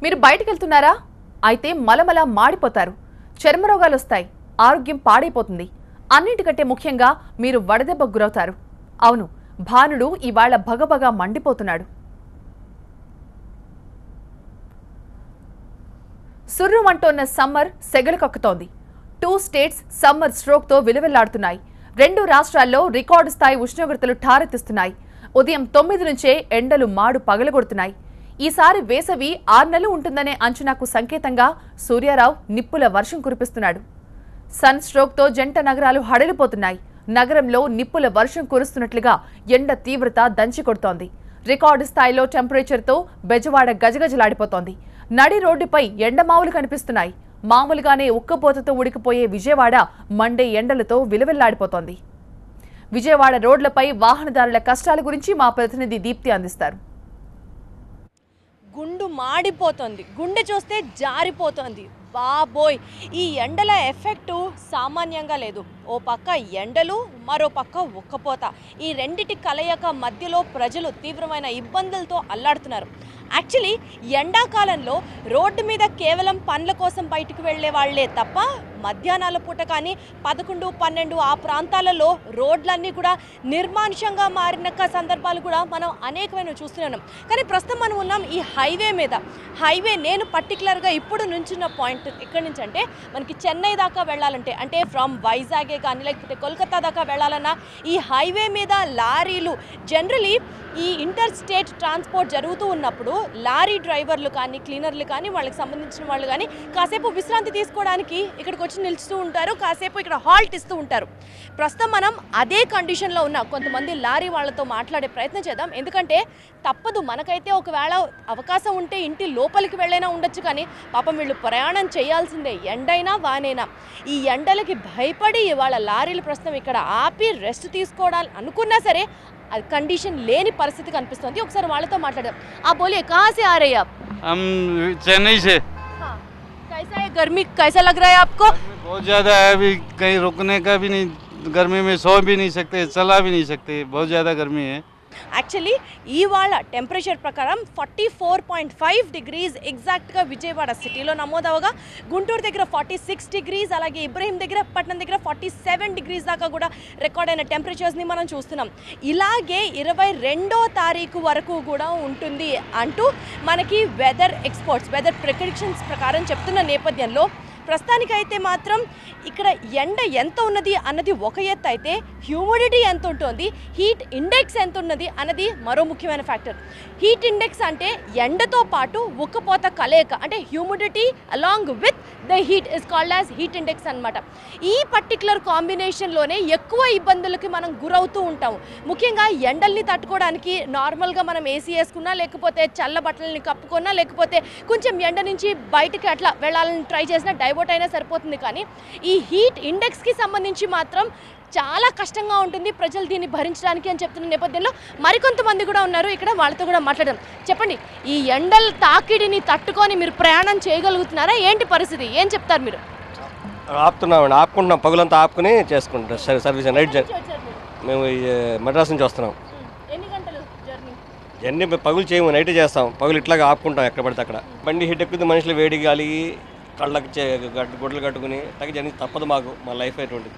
మీరు బయటికి వెళ్తున్నారా? అయితే మలమల మాడిపోతారు, చర్మ రోగాలు వస్తాయి, ఆరోగ్యం పాడైపోతుంది. అన్నిటికంటే ముఖ్యంగా మీరు వడదెబ్బకు గురవుతారు. అవును, భానుడు ఇవాళ భగభగా మండిపోతున్నాడు. సుర్రుమంటోన్న సమ్మర్ సెగలు కక్కుతోంది. 2 స్టేట్స్ సమ్మర్ స్ట్రోక్తో విలువెల్లాడుతున్నాయి. 2 రాష్ట్రాల్లో రికార్డు స్థాయి ఉష్ణోగ్రతలు ఠారెత్తిస్తున్నాయి. ఉదయం 9 నుంచే ఎండలు మాడు పగలగొడుతున్నాయి. ఈసారి వేసవి 6 నెలలు ఉంటుందనే అంచనాకు సంకేతంగా సూర్యారావు నిప్పుల వర్షం కురిపిస్తున్నాడు. సన్ స్ట్రోక్తో జంట నగరాలు హడలిపోతున్నాయి. నగరంలో నిప్పుల వర్షం కురుస్తున్నట్లుగా ఎండ తీవ్రత దంచికొడుతోంది. రికార్డు స్థాయిలో టెంపరేచర్తో బెజవాడ గజగజలాడిపోతోంది. నడి రోడ్డుపై ఎండమావులు కనిపిస్తున్నాయి. మామూలుగానే ఉక్కపోతతో ఉడికిపోయే విజయవాడ మండే ఎండలతో విలువెల్లాడిపోతోంది. విజయవాడ రోడ్లపై వాహనదారుల కష్టాల గురించి మా ప్రతినిధి దీప్తి అందిస్తారు. గుండు మాడిపోతుంది, గుండె చూస్తే జారిపోతుంది. బాబోయ్, ఈ ఎండల ఎఫెక్టు సామాన్యంగా లేదు. ఓ పక్క ఎండలు, మరో పక్క ఉక్కపోత. ఈ రెండిటి కలయిక మధ్యలో ప్రజలు తీవ్రమైన ఇబ్బందులతో అల్లాడుతున్నారు. యాక్చువల్లీ ఎండాకాలంలో రోడ్డు మీద కేవలం పనుల కోసం బయటకు వెళ్లే వాళ్లే తప్ప మధ్యాహ్నాల పూట కానీ 11, 12 ఆ ప్రాంతాలలో రోడ్లన్నీ కూడా నిర్మానుషంగా మారిన సందర్భాలు కూడా మనం అనేకమైన చూస్తున్నాం. కానీ ప్రస్తుతం మనం ఉన్నాం ఈ హైవే మీద. హైవే నేను పర్టికులర్గా ఇప్పుడు నుంచున్న పాయింట్ ఎక్కడి నుంచి అంటే, మనకి చెన్నై దాకా వెళ్ళాలంటే, అంటే ఫ్రమ్ వైజాగే కానీ లేకపోతే కోల్కతా దాకా వెళ్ళాలన్నా ఈ హైవే మీద లారీలు జనరలీ ఈ ఇంటర్ స్టేట్ ట్రాన్స్పోర్ట్ జరుగుతూ ఉన్నప్పుడు లారీ డ్రైవర్లు కానీ క్లీనర్లు కానీ వాళ్ళకి సంబంధించిన వాళ్ళు కానీ కాసేపు విశ్రాంతి తీసుకోవడానికి ఇక్కడికి వచ్చి నిలుస్తూ ఉంటారు, కాసేపు ఇక్కడ హాల్ట్ ఇస్తూ ఉంటారు. ప్రస్తుతం మనం అదే కండిషన్లో ఉన్న కొంతమంది లారీ వాళ్ళతో మాట్లాడే ప్రయత్నం చేద్దాం. ఎందుకంటే తప్పదు, మనకైతే ఒకవేళ అవకాశం ఉంటే ఇంటి లోపలికి వెళ్ళైనా ఉండొచ్చు, కానీ పాపం వీళ్ళు ప్రయాణం చేయాల్సిందే, ఎండైనా వానైనా. ఈ ఎండలకి భయపడి ఇవాళ లారీలు ప్రస్తుతం ఇక్కడ ఆపి రెస్ట్ తీసుకోవడానికి అనుకున్నా సరే అది కండిషన్ లేని పరిస్థితి కనిపిస్తుంది. ఒకసారి వాళ్ళతో మాట్లాడదాం. ఆ बोलिए, कहाँ से आ रहे हैं आप? हम चेन्नई से। हाँ, कैसा है गर्मी, कैसा लग रहा है आपको? बहुत ज़्यादा है, अभी कहीं रुकने का भी नहीं, गर्मी में सो भी नहीं सकते, चला भी नहीं सकते, बहुत ज़्यादा गर्मी है. యాక్చువల్లీ ఇవాళ టెంపరేచర్ ప్రకారం 44.5 డిగ్రీస్ ఎగ్జాక్ట్గా విజయవాడ సిటీలో నమోదవగా, గుంటూరు దగ్గర 46 డిగ్రీస్, అలాగే ఇబ్రహీం దగ్గర పట్నం దగ్గర 47 డిగ్రీస్ దాకా కూడా రికార్డ్ అయిన టెంపరేచర్స్ని మనం చూస్తున్నాం. ఇలాగే 22వ తారీఖు వరకు కూడా ఉంటుంది అంటూ మనకి వెదర్ ఎక్స్పర్ట్స్ వెదర్ ప్రిడిక్షన్స్ ప్రకారం చెప్తున్న నేపథ్యంలో ప్రస్తుతానికైతే మాత్రం ఇక్కడ ఎండ ఎంత ఉన్నది అన్నది ఒక ఎత్తు అయితే, హ్యూమిడిటీ ఎంత ఉంటుంది, హీట్ ఇండెక్స్ ఎంత ఉన్నది అన్నది మరో ముఖ్యమైన ఫ్యాక్టర్. హీట్ ఇండెక్స్ అంటే ఎండతో పాటు ఉక్కపోత కలయిక, అంటే humidity along with the heat is called as heat index అనమాట. ఈ పర్టికులర్ కాంబినేషన్లోనే ఎక్కువ ఇబ్బందులకి మనం గురవుతూ ఉంటాము. ముఖ్యంగా ఎండల్ని తట్టుకోవడానికి నార్మల్గా మనం ఏసీ వేసుకున్నా, లేకపోతే చల్ల బట్టలని కప్పుకున్నా, లేకపోతే కొంచెం ఎండ నుంచి బయటకి అట్లా వెళ్ళాలని ట్రై చేసినా డైవర్ట్ అయినా సరిపోతుంది. కానీ ఈ హీట్ ఇండెక్స్కి సంబంధించి మాత్రం చాలా కష్టంగా ఉంటుంది ప్రజలు దీన్ని భరించడానికి అని చెప్తున్న నేపథ్యంలో మరికొంతమంది కూడా ఉన్నారు ఇక్కడ, వాళ్ళతో కూడా మాట్లాడడం. చెప్పండి, ఈ ఎండల తాకిడిని తట్టుకొని మీరు ప్రయాణం చేయగలుగుతున్నారా? ఏంటి పరిస్థితి, ఏం చెప్తారు మీరు? ఆపుతున్నామండి, ఆపుకుంటున్నాం, పగులంతా ఆపుకుని చేసుకుంటాం సర్వీస్. నైట్ మేము మద్రాసు నుంచి వస్తున్నాం. ఎన్ని గంటలు జర్నీ? జర్నీ పగులు చేయము, నైట్ చేస్తాం. పగులు ఇట్లాగా ఆపుకుంటాం ఎక్కడ పడితే అక్కడ. బండి హీట్ ఎక్కుతుంది, మనుషులు వేడి గాలి కళ్ళకి గుడ్డలు కట్టుకుని తగ్గ జర్నీ తప్పదు మాకు, మా లైఫ్ అటువంటిది.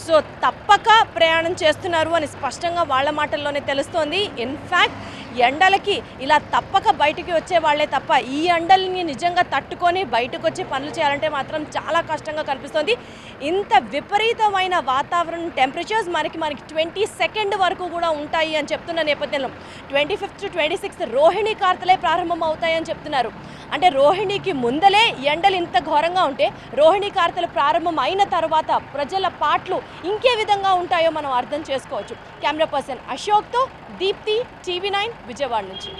సో తప్పక ప్రయాణం చేస్తున్నారు అని స్పష్టంగా వాళ్ళ మాటల్లోనే తెలుస్తోంది. ఇన్ఫ్యాక్ట్ ఎండలకి ఇలా తప్పక బయటికి వచ్చే వాళ్ళే తప్ప ఈ ఎండల్ని నిజంగా తట్టుకొని బయటకు వచ్చి పనులు చేయాలంటే మాత్రం చాలా కష్టంగా కనిపిస్తుంది. ఇంత విపరీతమైన వాతావరణం టెంపరేచర్స్ మనకి 22 వరకు కూడా ఉంటాయి అని చెప్తున్న నేపథ్యంలో 25th to 26th రోహిణి కార్తలే ప్రారంభం అవుతాయని చెప్తున్నారు. అంటే రోహిణికి ముందలే ఎండలు ఇంత ఘోరంగా ఉంటే రోహిణి కార్తలు ప్రారంభం అయిన తర్వాత ప్రజల పాటలు ఇంకే విధంగా ఉంటాయో మనం అర్థం చేసుకోవచ్చు. కెమెరా పర్సన్ అశోక్తో దీప్తి, TV9 విజయవాడ నుంచి.